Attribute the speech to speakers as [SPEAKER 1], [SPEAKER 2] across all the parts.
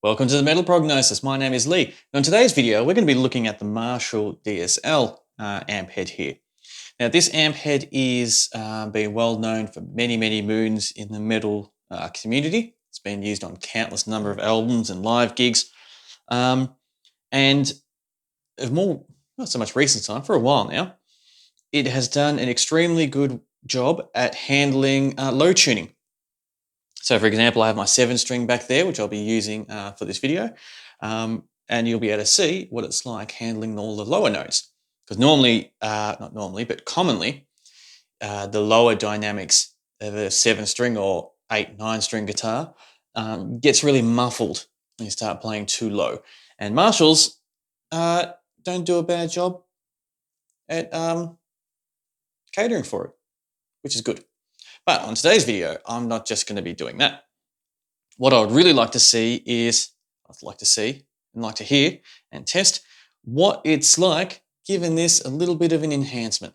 [SPEAKER 1] Welcome to the Metal Prognosis. My name is Lee. Now in today's video, we're going to be looking at the Marshall DSL amp head here. Now this amp head is been well known for many moons in the metal community. It's been used on countless number of albums and live gigs. And of more, not so much recent time, for a while now, it has done an extremely good job at handling low tuning. So for example, I have my 7-string back there, which I'll be using for this video. And you'll be able to see what it's like handling all the lower notes. Because normally, not normally, but commonly, the lower dynamics of a 7-string or 8, 9-string guitar gets really muffled when you start playing too low. And Marshalls don't do a bad job at catering for it, which is good. But on today's video, I'm not just going to be doing that. What I would really like to see is, I'd like to see and like to hear and test what it's like giving this a little bit of an enhancement.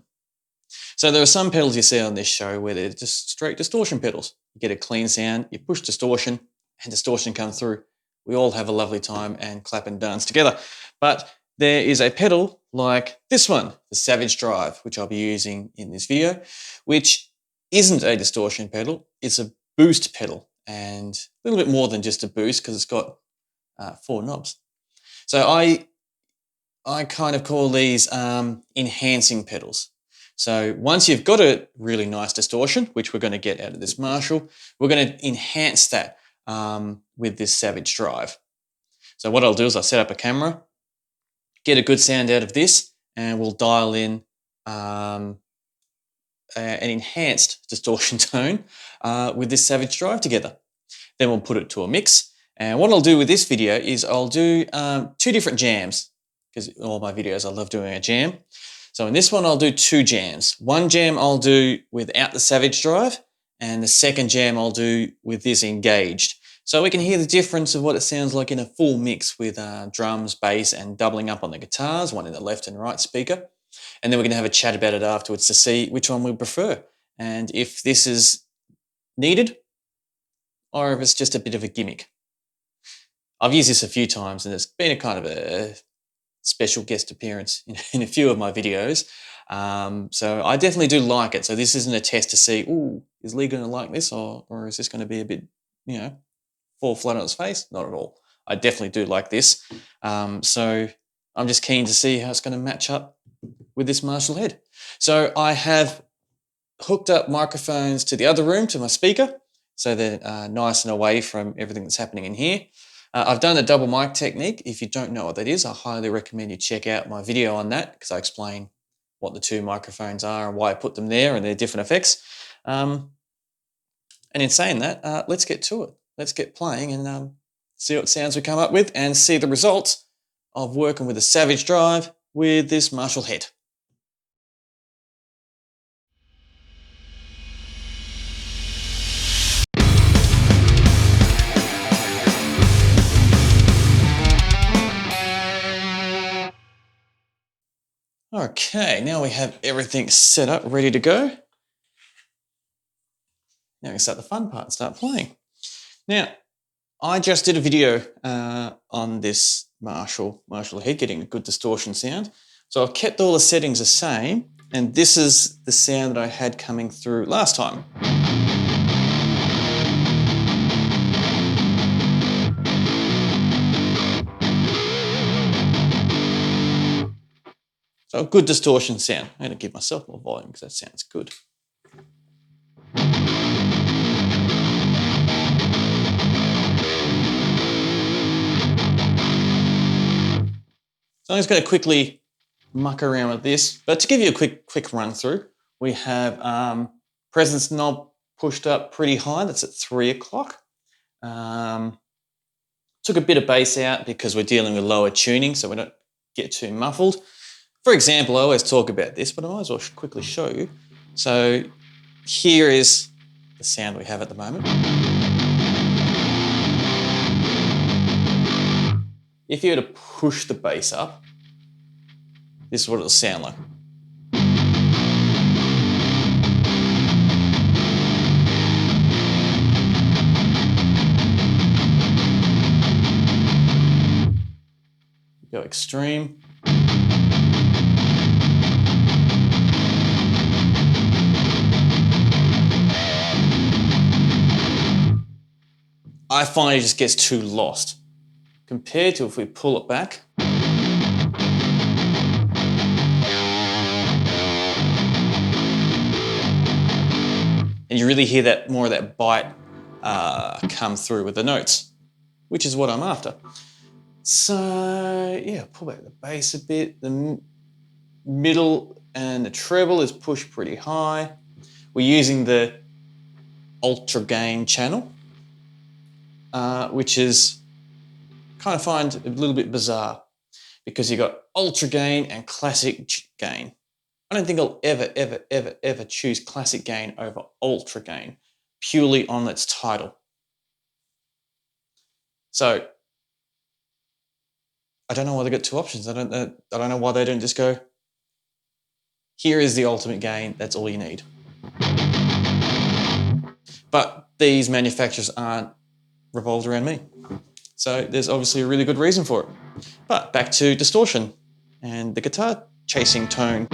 [SPEAKER 1] So there are some pedals you see on this show where they're just straight distortion pedals. You get a clean sound, you push distortion and distortion comes through. We all have a lovely time and clap and dance together. But there is a pedal like this one, the Savage Drive, which I'll be using in this video, which isn't a distortion pedal, it's a boost pedal, and a little bit more than just a boost because it's got 4 knobs. So I kind of call these enhancing pedals. So once you've got a really nice distortion, which we're going to get out of this Marshall, we're going to enhance that with this Savage Drive. So what I'll do is I'll set up a camera, get a good sound out of this, and we'll dial in an enhanced distortion tone with this Savage Drive together. Then we'll put it to a mix. And what I'll do with this video is I'll do 2 different jams, because all my videos I love doing a jam. So in this one I'll do 2 jams. One jam I'll do without the Savage Drive, and the second jam I'll do with this engaged. So we can hear the difference of what it sounds like in a full mix with drums, bass, and doubling up on the guitars, one in the left and right speaker. And then we're going to have a chat about it afterwards to see which one we prefer and if this is needed or if it's just a bit of a gimmick. I've used this a few times and it's been a kind of a special guest appearance in a few of my videos. So I definitely do like it. So this isn't a test to see, ooh, is Lee going to like this or is this going to be a bit, fall flat on its face? Not at all. I definitely do like this. So I'm just keen to see how it's going to match up with this Marshall head. So I have hooked up microphones to the other room, to my speaker, so they're nice and away from everything that's happening in here. I've done the double mic technique. If you don't know what that is, I highly recommend you check out my video on that because I explain what the 2 microphones are and why I put them there and their different effects. And in saying that, let's get to it. Let's get playing and see what sounds we come up with and see the results of working with a Savage Drive with this Marshall head. Okay, now we have everything set up, ready to go. Now we can start the fun part and start playing. Now, I just did a video on this Marshall head, getting a good distortion sound. So I've kept all the settings the same, and this is the sound that I had coming through last time. So a good distortion sound. I'm going to give myself more volume because that sounds good. So I'm just going to quickly muck around with this. But to give you a quick run through, we have presence knob pushed up pretty high. That's at 3 o'clock. Took a bit of bass out because we're dealing with lower tuning, so we don't get too muffled. For example, I always talk about this, but I might as well quickly show you. So here is the sound we have at the moment. If you were to push the bass up, this is what it'll sound like. Go extreme. I find it just gets too lost compared to if we pull it back. And you really hear that more of that bite come through with the notes, which is what I'm after. So yeah, pull back the bass a bit. The middle and the treble is pushed pretty high. We're using the ultra gain channel, which is kind of find a little bit bizarre because you got ultra gain and classic gain. I don't think I'll ever choose classic gain over ultra gain purely on its title. So I don't know why they got two options. I don't know why they don't just go, here is the ultimate gain, that's all you need. But these manufacturers aren't revolved around me. So there's obviously a really good reason for it. But back to distortion and the guitar chasing tone.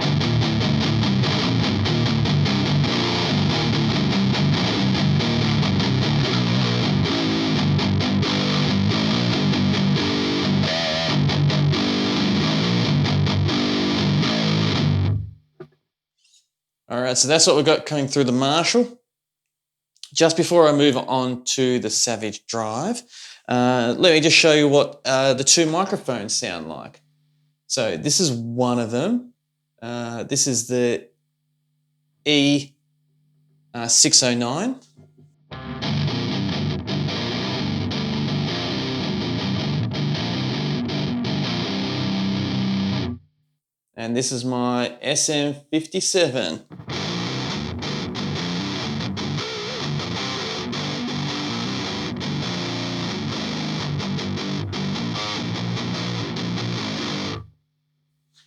[SPEAKER 1] All right, so that's what we've got coming through the Marshall. Just before I move on to the Savage Drive, let me just show you what the two microphones sound like. So this is one of them. This is the E609. And this is my SM57.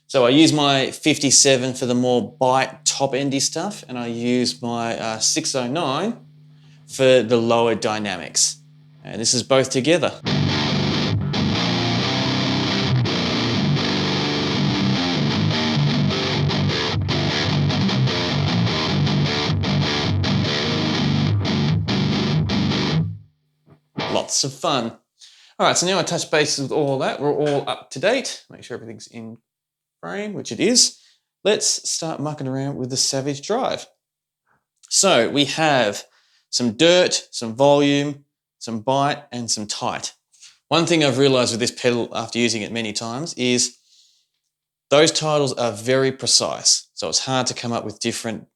[SPEAKER 1] So I use my 57 for the more bite top-endy stuff, and I use my 609 for the lower dynamics. And this is both together. Lots of fun. All right, so now I touch base with all that. We're all up to date. Make sure everything's in frame, which it is. Let's start mucking around with the Savage Drive. So we have some dirt, some volume, some bite, and some tight. One thing I've realized with this pedal after using it many times is those titles are very precise. So it's hard to come up with different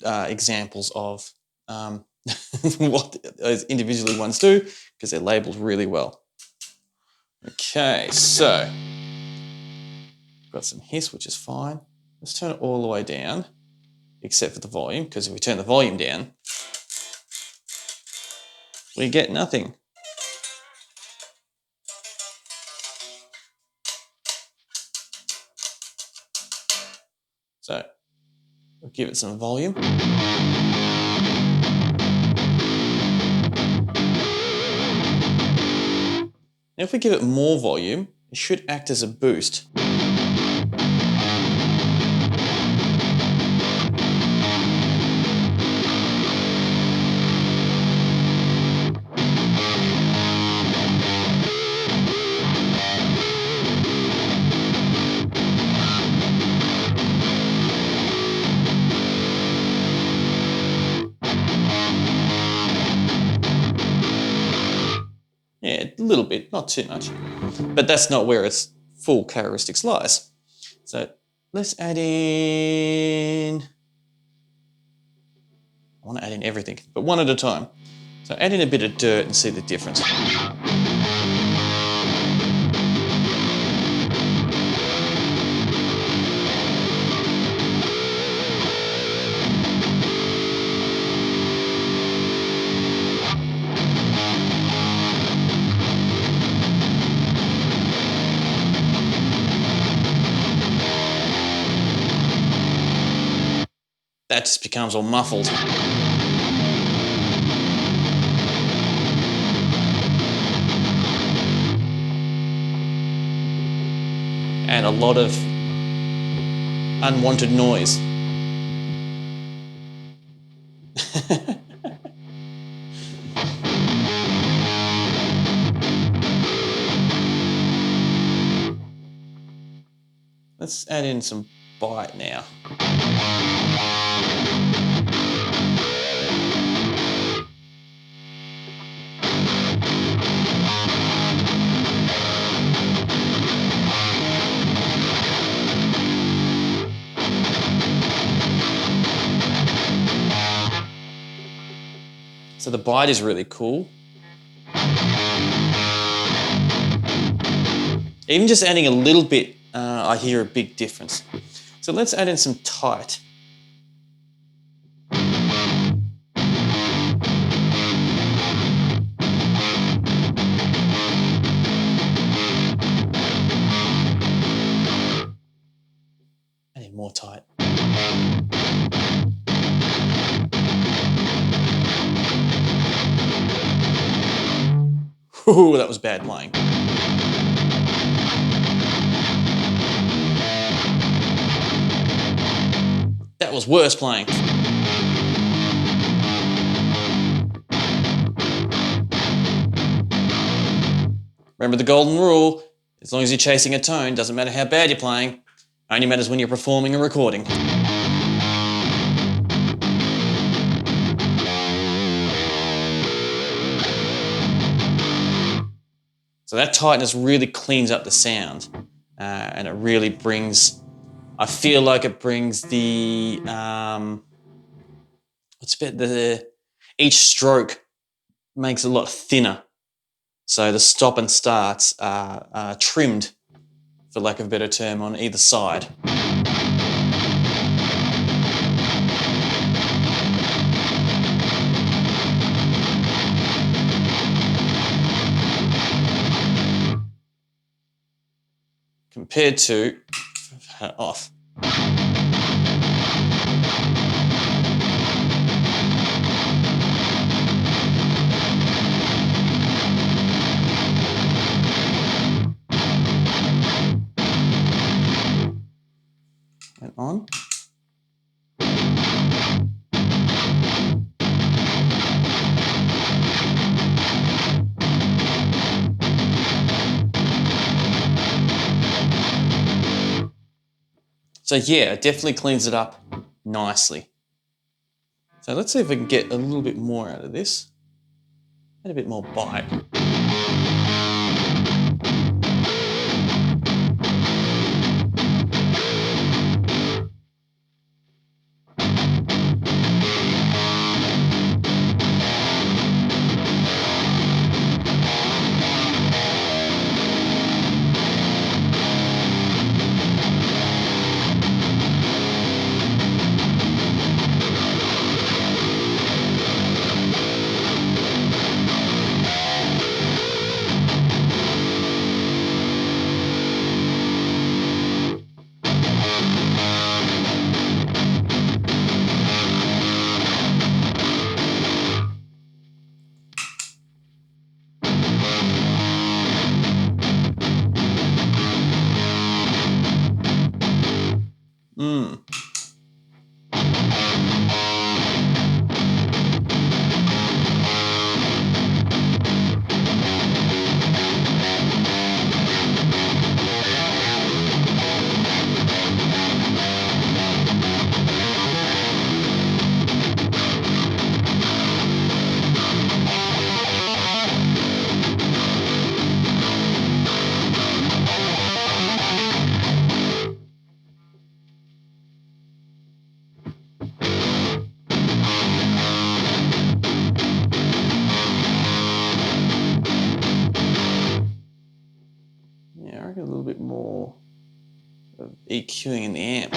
[SPEAKER 1] examples of what those individually ones do because they're labeled really well. Okay, so got some hiss, which is fine. Let's turn it all the way down, except for the volume, because if we turn the volume down, we get nothing. So we'll give it some volume. Now if we give it more volume, it should act as a boost. Yeah, a little bit, not too much. But that's not where its full characteristics lies. So let's add in... I want to add in everything, but one at a time. So add in a bit of dirt and see the difference. That just becomes all muffled. and a lot of unwanted noise. Let's add in some bite now. So the bite is really cool. Even just adding a little bit, I hear a big difference. So let's add in some tight. Adding more tight. Ooh, that was bad playing. That was worse playing. Remember the golden rule, as long as you're chasing a tone, doesn't matter how bad you're playing, only matters when you're performing and recording. So that tightness really cleans up the sound, and it really brings, I feel like it brings the, each stroke makes it a lot thinner. So the stop and starts are trimmed, for lack of a better term, on either side. Compared to off. And on. So yeah, it definitely cleans it up nicely. So let's see if we can get a little bit more out of this. Add a bit more bite. Yeah, I reckon a little bit more of EQing in the amp.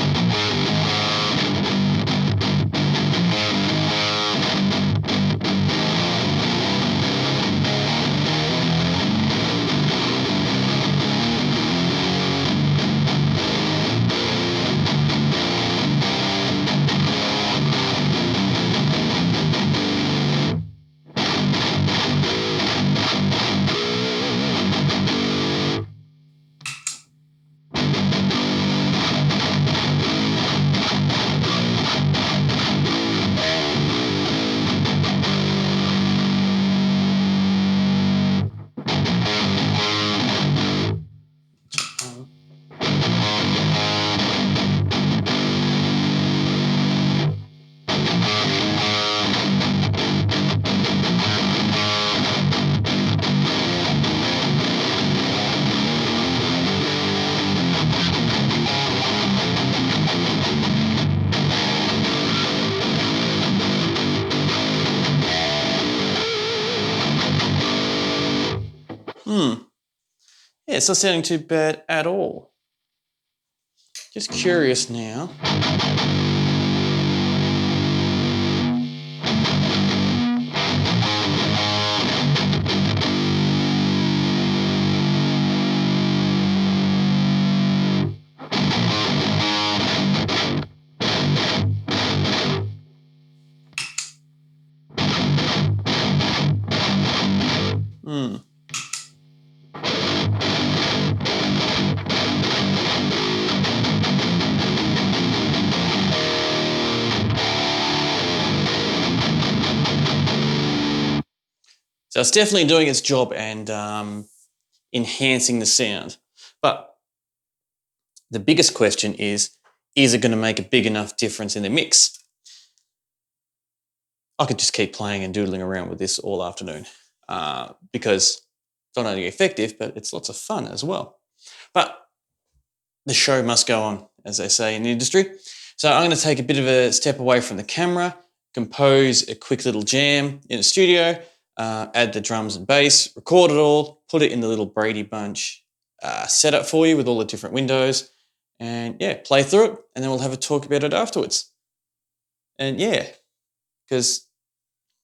[SPEAKER 1] Yeah, it's not sounding too bad at all. Just curious now. So it's definitely doing its job and enhancing the sound. But the biggest question is it going to make a big enough difference in the mix? I could just keep playing and doodling around with this all afternoon because it's not only effective, but it's lots of fun as well. But the show must go on, as they say in the industry. So I'm going to take a bit of a step away from the camera, compose a quick little jam in the studio, add the drums and bass, record it all, put it in the little Brady Bunch setup for you with all the different windows, and yeah, play through it, and then we'll have a talk about it afterwards. And yeah, because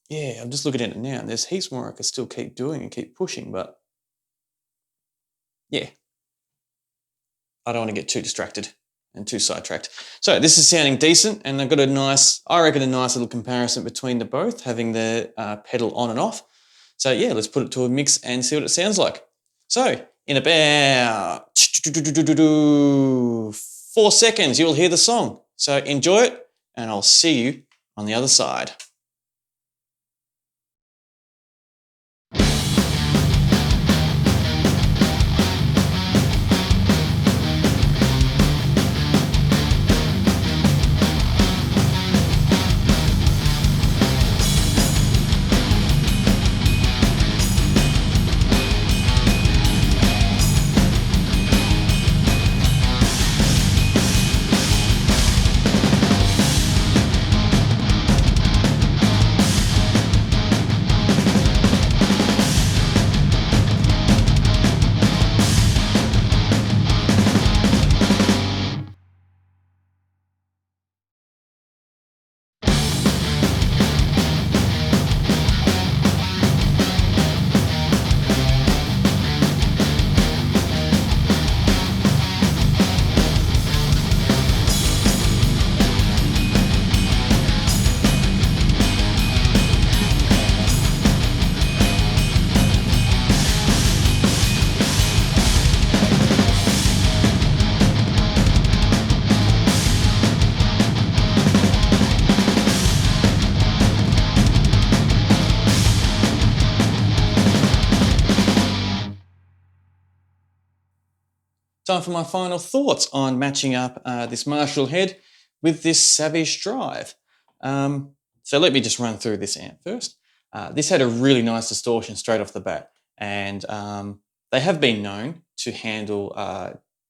[SPEAKER 1] yeah, I'm just looking at it now, and there's heaps more I could still keep doing and keep pushing, but yeah, I don't want to get too distracted and too sidetracked. So this is sounding decent, and I've got I reckon a nice little comparison between the both, having the pedal on and off. So yeah, let's put it to a mix and see what it sounds like. So in about 4 seconds, you'll hear the song. So enjoy it, and I'll see you on the other side. Time for my final thoughts on matching up this Marshall head with this Savage drive. So let me just run through this amp first. This had a really nice distortion straight off the bat, and they have been known to handle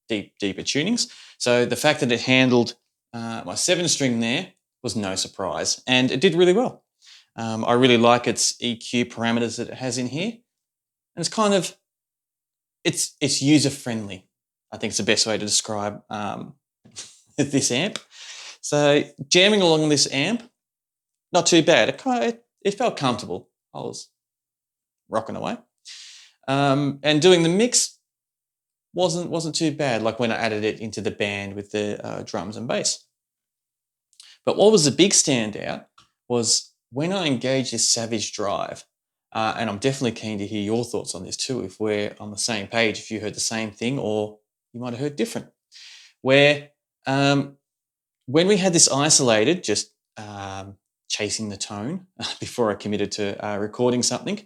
[SPEAKER 1] deeper tunings. So the fact that it handled my 7-string there was no surprise, and it did really well. I really like its EQ parameters that it has in here, and it's kind of it's user friendly. I think it's the best way to describe this amp. So jamming along this amp, not too bad. It felt comfortable. I was rocking away. And doing the mix wasn't too bad, like when I added it into the band with the drums and bass. But what was the big standout was when I engaged this Savage drive, and I'm definitely keen to hear your thoughts on this too, if we're on the same page, if you heard the same thing or you might have heard different, where when we had this isolated, just chasing the tone before I committed to recording something,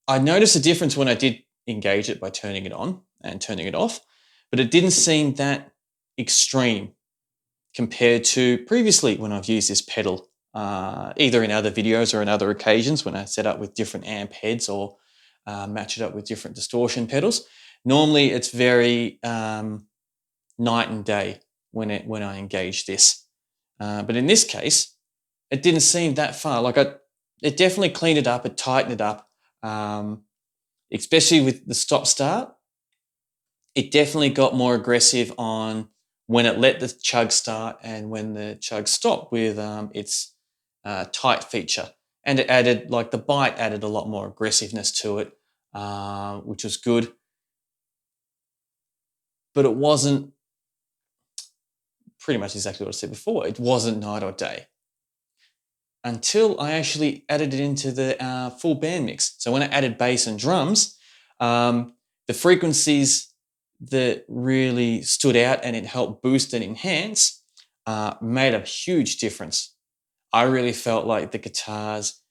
[SPEAKER 1] I noticed a difference when I did engage it by turning it on and turning it off, but it didn't seem that extreme compared to previously when I've used this pedal, either in other videos or in other occasions when I set up with different amp heads or match it up with different distortion pedals. Normally, it's very night and day when I engage this, but in this case, it didn't seem that far. Like it definitely cleaned it up, it tightened it up. especially with the stop-start. It definitely got more aggressive on when it let the chug start and when the chug stopped with its tight feature. And it added, like the bite added a lot more aggressiveness to it, which was good. But it wasn't pretty much exactly what I said before. It wasn't night or day until I actually added it into the full band mix. So when I added bass and drums, the frequencies that really stood out and it helped boost and enhance made a huge difference. I really felt like the guitars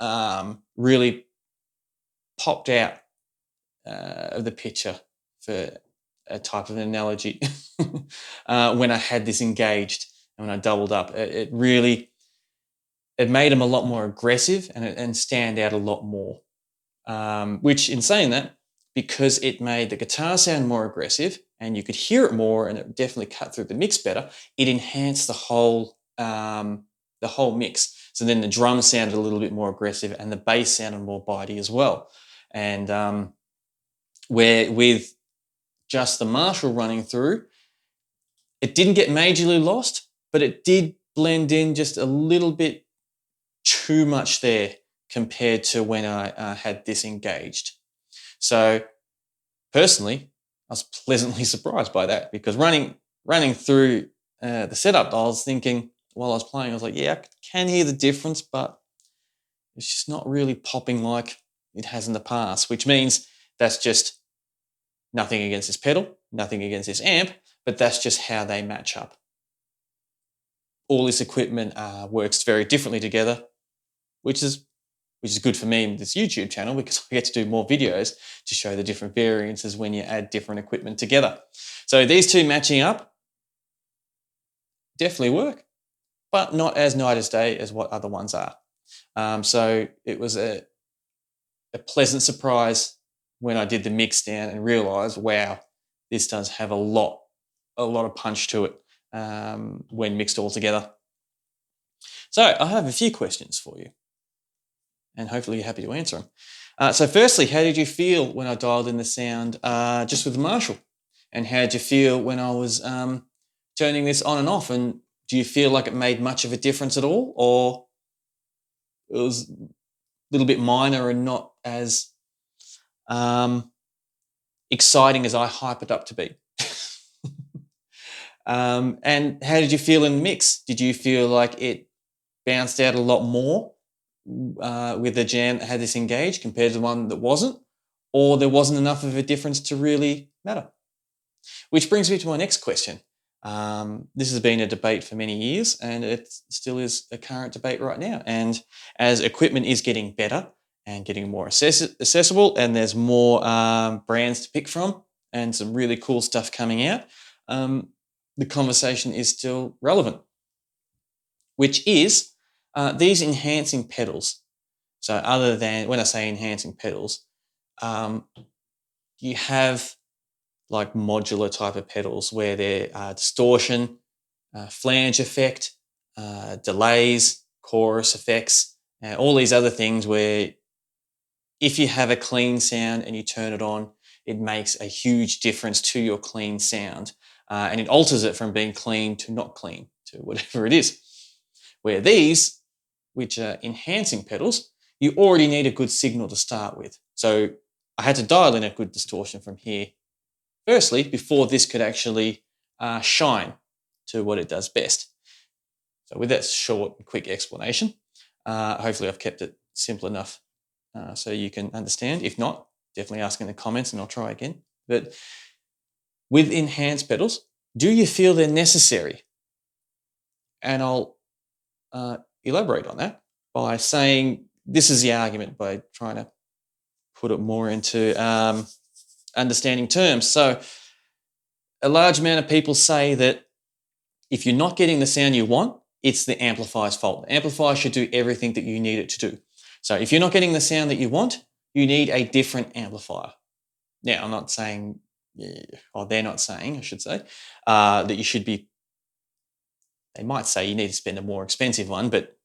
[SPEAKER 1] really popped out of the picture, for a type of an analogy, when I had this engaged and when I doubled up. It made them a lot more aggressive and stand out a lot more. Which, in saying that, because it made the guitar sound more aggressive and you could hear it more and it definitely cut through the mix better, it enhanced the whole mix. So then the drums sounded a little bit more aggressive and the bass sounded more bitey as well. And where with just the Marshall running through, it didn't get majorly lost, but it did blend in just a little bit too much there compared to when I had this engaged. So personally, I was pleasantly surprised by that, because running through the setup, I was thinking while I was playing, I was like, yeah, I can hear the difference, but it's just not really popping like it has in the past, which means that's just nothing against this pedal, nothing against this amp, but that's just how they match up. All this equipment works very differently together, which is good for me in this YouTube channel, because I get to do more videos to show the different variances when you add different equipment together. So these two matching up definitely work, but not as night as day as what other ones are. So it was a pleasant surprise when I did the mix down and realised, wow, this does have a lot of punch to it when mixed all together. So I have a few questions for you, and hopefully you're happy to answer them. So firstly, how did you feel when I dialed in the sound just with the Marshall? And how did you feel when I was turning this on and off? And do you feel like it made much of a difference at all, or it was a little bit minor and not as exciting as I hype it up to be? And how did you feel in the mix? Did you feel like it bounced out a lot more with the jam that had this engaged compared to the one that wasn't? Or there wasn't enough of a difference to really matter? Which brings me to my next question. This has been a debate for many years, and it still is a current debate right now. And as equipment is getting better and getting more accessible, and there's more brands to pick from and some really cool stuff coming out, the conversation is still relevant, which is these enhancing pedals. So other than, when I say enhancing pedals, you have like modular type of pedals where there are distortion, flange effect, delays, chorus effects, all these other things where if you have a clean sound and you turn it on, it makes a huge difference to your clean sound. And it alters it from being clean to not clean, to whatever it is. Where these, which are enhancing pedals, you already need a good signal to start with. So I had to dial in a good distortion from here, firstly, before this could actually shine to what it does best. So with that short and quick explanation, hopefully I've kept it simple enough so you can understand. If not, definitely ask in the comments and I'll try again. But with enhanced pedals, do you feel they're necessary? And I'll elaborate on that by saying this is the argument, by trying to put it more into understanding terms. So a large amount of people say that if you're not getting the sound you want, it's the amplifier's fault. The amplifier should do everything that you need it to do. So if you're not getting the sound that you want, you need a different amplifier. Now, I'm not saying, or they're not saying, I should say, that you should be, they might say you need to spend a more expensive one, but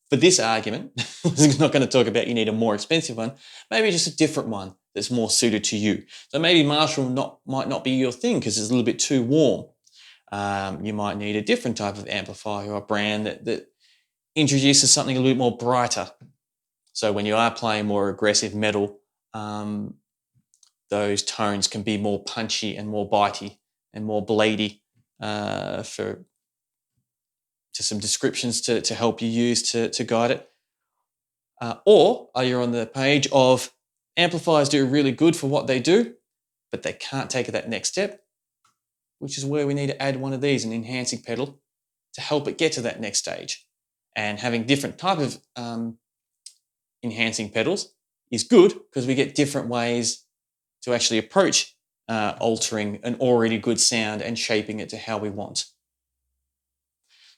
[SPEAKER 1] for this argument, we're not going to talk about you need a more expensive one, maybe just a different one that's more suited to you. So maybe Marshall might not be your thing because it's a little bit too warm. You might need a different type of amplifier or a brand that introduces something a little bit more brighter. So when you are playing more aggressive metal, those tones can be more punchy and more bitey and more bladey for some descriptions to help you use to guide it. Or are you on the page of amplifiers do really good for what they do, but they can't take it that next step, which is where we need to add one of these, an enhancing pedal, to help it get to that next stage. And having different type of enhancing pedals is good because we get different ways to actually approach altering an already good sound and shaping it to how we want.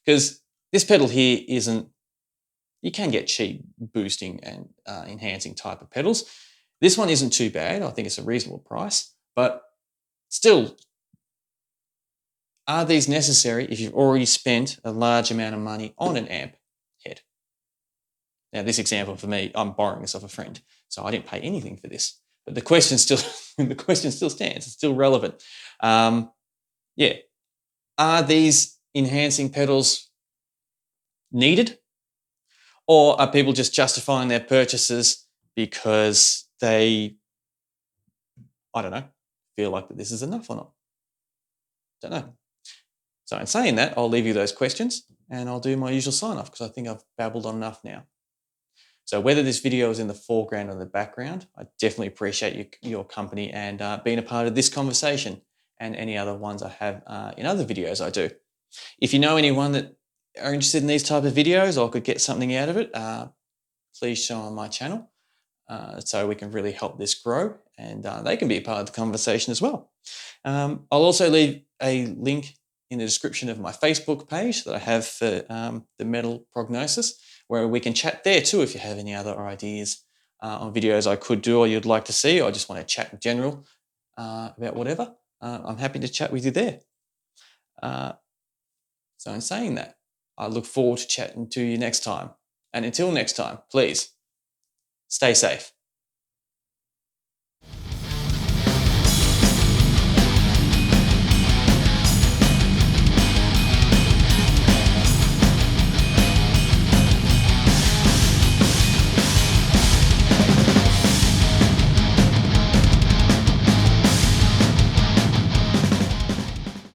[SPEAKER 1] Because this pedal here you can get cheap boosting and enhancing type of pedals. This one isn't too bad. I think it's a reasonable price, but still, are these necessary if you've already spent a large amount of money on an amp head? Now, this example for me, I'm borrowing this off a friend, so I didn't pay anything for this. But the question still stands. It's still relevant. Yeah, are these enhancing pedals needed, or are people just justifying their purchases because they, I don't know, feel like that this is enough or not? Don't know. So in saying that, I'll leave you those questions and I'll do my usual sign off because I think I've babbled on enough now. So whether this video is in the foreground or the background, I definitely appreciate your company and being a part of this conversation and any other ones I have in other videos I do. If you know anyone that are interested in these type of videos or could get something out of it, please show on my channel so we can really help this grow and they can be a part of the conversation as well. I'll also leave a link in the description of my Facebook page that I have for the metal Prognosis, where we can chat there too if you have any other ideas on videos I could do or you'd like to see, or just want to chat in general about whatever. I'm happy to chat with you there. So in saying that, I look forward to chatting to you next time. And until next time, please stay safe.